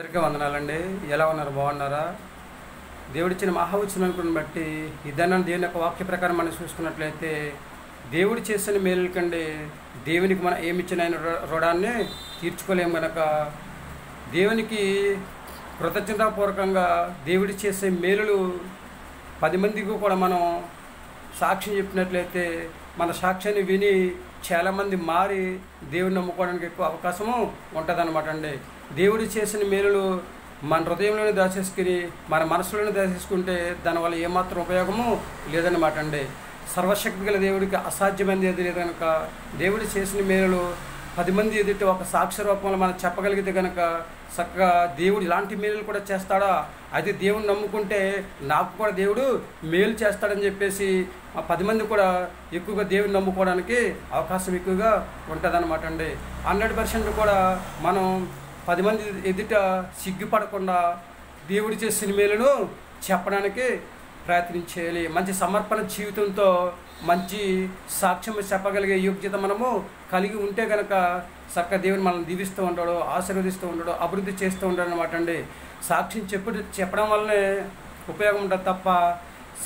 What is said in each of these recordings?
అందరికీ వందనాలండి. ఎలా ఉన్నారు? బాగున్నారా? దేవుడిచ్చిన మహావచనాలను బట్టి ఇదన్నా దేవుని యొక్క వాక్య ప్రకారం మనం చూసుకున్నట్లయితే దేవుడు చేసిన మేలుల కంటే దేవునికి మనం ఏమిచ్చిన ఆయన రుణాన్ని తీర్చుకోలేము కనుక దేవునికి కృతజ్ఞతాపూర్వకంగా దేవుడు చేసే మేలులు 10 మందికి కూడా మనం సాక్ష్యం చెప్పినట్లయితే మన సాక్ష్యాన్ని విని చాలామంది మారి దేవుడిని నమ్ముకోవడానికి ఎక్కువ అవకాశము ఉంటుందన్నమాట అండి. దేవుడు చేసిన మేలులు మన హృదయంలోనే దాచేసుకుని మన మనసులోనే దాచేసుకుంటే దానివల్ల ఏమాత్రం ఉపయోగము లేదన్నమాట అండి. సర్వశక్తి గల దేవుడికి అసాధ్యమైనది ఏది లేదు కనుక దేవుడు చేసిన మేలులు 10 మంది ఎదుట ఒక సాక్ష్య రూపంలో మనం చెప్పగలిగితే కనుక చక్కగా దేవుడు ఇలాంటి మేలులు కూడా చేస్తాడా, అయితే దేవుడిని నమ్ముకుంటే నాకు కూడా దేవుడు మేలు చేస్తాడని చెప్పేసి 10 మంది కూడా ఎక్కువగా దేవుడిని నమ్ముకోవడానికి అవకాశం ఎక్కువగా ఉంటుందన్నమాట అండి. 100% కూడా మనం 10 మంది ఎదుట సిగ్గుపడకుండా దేవుడు చేసిన మేలును చెప్పడానికి ప్రయత్నించేయాలి. మంచి సమర్పణ జీవితంతో మంచి సాక్ష్యం చెప్పగలిగే యోగ్యత మనము కలిగి ఉంటే కనుక చక్కగా దేవుడు మనల్ని దీవిస్తూ ఉంటాడు, ఆశీర్వదిస్తూ ఉంటాడు, అభివృద్ధి చేస్తూ ఉంటాడు అనమాట అండి. సాక్ష్యం చెప్పడం వల్లనే ఉపయోగం ఉంటుంది తప్ప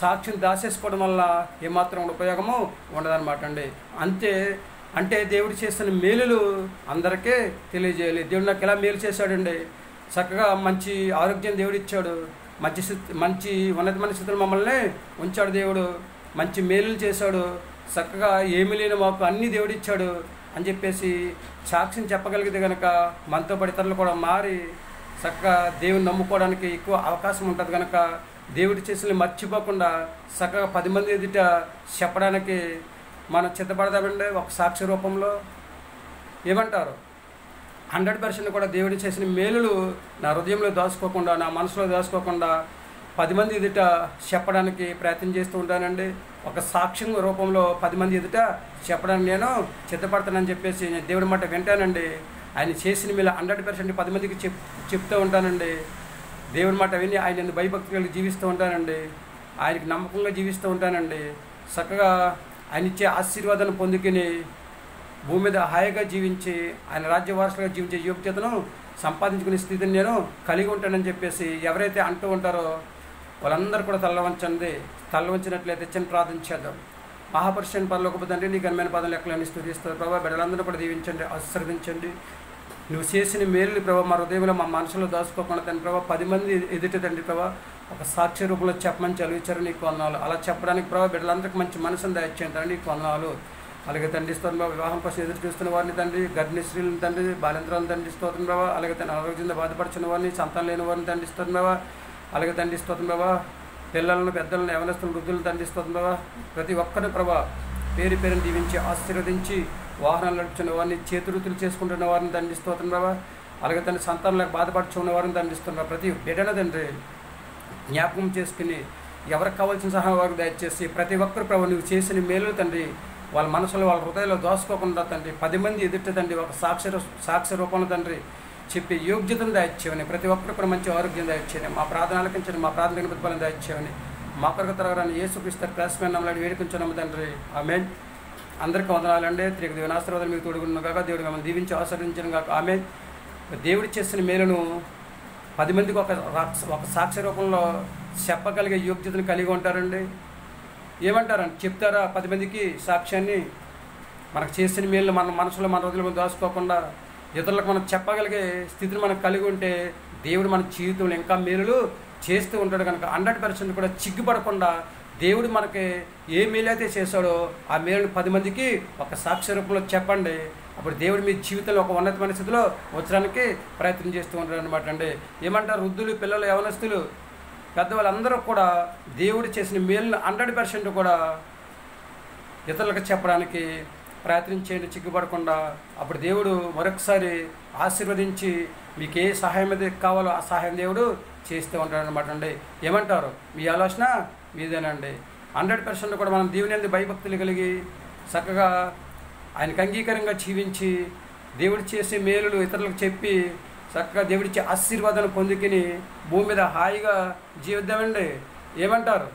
సాక్ష్యం దాచేసుకోవడం వల్ల ఏమాత్రం ఉపయోగము ఉండదన్నమాట అండి. అంటే దేవుడు చేసిన మేలులు అందరికీ తెలియజేయాలి. దేవుడు నాకు ఎలా మేలు చేశాడండి, చక్కగా మంచి ఆరోగ్యం దేవుడు ఇచ్చాడు, మంచి ఉన్నతమైన స్థితిలో మమ్మల్ని ఉంచాడు, దేవుడు మంచి మేలులు చేశాడు, చక్కగా ఏమీ లేని మాకు అన్నీ దేవుడు ఇచ్చాడు అని చెప్పేసి సాక్ష్యం చెప్పగలిగితే కనుక మనతో పాటు ఇతరులు కూడా మారి చక్కగా దేవుని నమ్ముకోవడానికి ఎక్కువ అవకాశం ఉంటుంది కనుక దేవుడు చేసిన మర్చిపోకుండా చక్కగా 10 మంది ఎదుట చెప్పడానికి మనం చిత్తపడదామండి. ఒక సాక్షి రూపంలో ఏమంటారు 100% కూడా దేవుడు చేసిన మేలులు నా హృదయంలో దాచుకోకుండా నా మనసులో దాచుకోకుండా 10 మంది ఎదుట చెప్పడానికి ప్రయత్నం చేస్తూ ఉంటానండి. ఒక సాక్ష్యం రూపంలో 10 మంది ఎదుట చెప్పడానికి నేను చిత్తపడతానని చెప్పేసి నేను దేవుడి మాట వింటానండి. ఆయన చేసిన మేలు 100% 10 మందికి చెప్తూ ఉంటానండి. దేవుడి మాట విని ఆయన భయభక్తులు జీవిస్తూ ఉంటానండి, ఆయనకి నమ్మకంగా జీవిస్తూ ఉంటానండి. చక్కగా ఆయన ఇచ్చే ఆశీర్వాదాన్ని పొందుకుని భూమి మీద హాయిగా జీవించి ఆయన రాజ్యవారసులుగా జీవించే యోగ్యతను సంపాదించుకునే స్థితిని నేను కలిగి ఉంటానని చెప్పేసి ఎవరైతే అంటూ ఉంటారో వాళ్ళందరూ కూడా తల్ల వంచినట్లయితే చిన్న ప్రార్థన చేద్దాం. మహాపురుషుని పరలోకపు తండ్రి, నీ ఘనమైన పదం లెక్కలన్నీ స్తుతిస్తారు ప్రభావ. బిడ్డలందరూ కూడా దీవించండి, ఆశీర్వదించండి. నువ్వు చేసిన మేలుని ప్రభావ మా హృదయంలో మా మనసులో దాచుకోకుండా తండ్రి ప్రభావ 10 మంది ఎదుట తండ్రి ప్రభావ ఒక సాక్ష్య రూపంలో చెప్పమని చదివించారు, నీకు వందనాలు. అలా చెప్పడానికి ప్రభావ బిడ్డలందరికీ మంచి మనసును దయచేయండి తండ్రి, నీకు వందనాలు. అలాగే తండ్రి స్తోత్రం ప్రభావ, వివాహం కోసం ఎదురు చూస్తున్న వారిని తండ్రి, గర్భిణీ స్త్రీలను తండ్రి, బాలింత్రాలను తండ్రి స్తోత్రం ప్రభావ. అలాగే తన ఆరోగ్యంతో బాధపడుచున్న వారిని, సంతానం లేని వారిని తండ్రి స్తోత్రం ప్రభావ. అలాగే తండ్రి స్తోత్రం ప్రభావ, పిల్లలను పెద్దలను యవనస్తులను వృద్ధులను తండ్రి స్తోత్రం ప్రభావ. ప్రతి ఒక్కరిని ప్రభావ పేరు పేరుని దీవించి ఆశీర్వదించి వాహనాలు నడుపుతున్న వారిని, చేతురుతులు చేసుకుంటున్న వారిని తండ్రి స్తోత్రం ప్రభావ. అలాగే తండ్రి సంతానంలోకి బాధపడుచున్న వారిని తండ్రి స్తోత్రం. ప్రతి బిడ్డను తండ్రి జ్ఞాపకం చేసుకుని ఎవరికి కావాల్సిన సహాయం వారికి దయచేసి ప్రతి ఒక్కరు ప్రభావ నువ్వు చేసిన మేలు తండ్రి వాళ్ళ మనసులో వాళ్ళ హృదయంలో దోసుకోకుండా తండ్రి 10 మంది ఎదుట తండ్రి ఒక సాక్ష్య రూపంలో తండ్రి చెప్పి యోగ్యతను దయచేయని, ప్రతి ఒక్కరు కూడా మంచి ఆరోగ్యం దయచేయని, మా ప్రార్థన ఆలకించండి, మా ప్రార్థన ప్రతిఫలం దయచేయని, మా కొరకు తరగరాని యేసుక్రీస్తు క్లాస్మేన్ నమ్మలాడి వేడుకుంటున్నాము తండ్రి, ఆమేన్. అందరికీ వందనాలండి. తిరిగి దేవుని ఆశీర్వాదాలు మీకు తోడుగున్న కాక దేవుడు మిమ్మల్ని దీవించి ఆశీర్వదించను కాక, ఆమేన్. దేవుడు చేసిన మేలును 10 మందికి ఒక సాక్ష్య రూపంలో చెప్పగలిగే యోగ్యతను కలిగి ఉంటారండి. ఏమంటారండి, చెప్తారా 10 మందికి సాక్ష్యాన్ని? మనకు చేసిన మేలు మన మనసులో మన రోజుల మీద దాచుకోకుండా ఇతరులకు మనం చెప్పగలిగే స్థితిని మనకు కలిగి ఉంటే దేవుడు మన జీవితంలో ఇంకా మేలులు చేస్తూ ఉంటాడు కనుక 100% కూడా చిగ్గుపడకుండా దేవుడు మనకి ఏ మేలైతే చేశాడో ఆ మేలును 10 మందికి ఒక సాక్ష్య రూపంలో చెప్పండి. అప్పుడు దేవుడు మీ జీవితంలో ఒక ఉన్నతమైన స్థితిలో వచ్చడానికి ప్రయత్నం చేస్తూ ఉంటాడు అనమాట అండి. ఏమంటారు, వృద్ధులు, పిల్లలు, యవనస్తులు, పెద్దవాళ్ళందరూ కూడా దేవుడు చేసిన మేలును 100% కూడా ఇతరులకు చెప్పడానికి ప్రయత్నించేయండి, చిక్కుపడకుండా. అప్పుడు దేవుడు మరొకసారి ఆశీర్వదించి మీకు ఏ సహాయం అయితే కావాలో ఆ సహాయం దేవుడు చేస్తూ ఉంటాడు అనమాట అండి. ఏమంటారు, మీ ఆలోచన మీదేనండి. 100% కూడా మనం దేవుని యందు భయభక్తులు కలిగి చక్కగా ఆయనకు అంగీకారంగా జీవించి దేవుడు చేసే మేలులు ఇతరులకు చెప్పి చక్కగా దేవుడిచ్చే ఆశీర్వాదాన్ని పొందుకుని భూమి మీద హాయిగా జీవిద్దామండి. ఏమంటారు?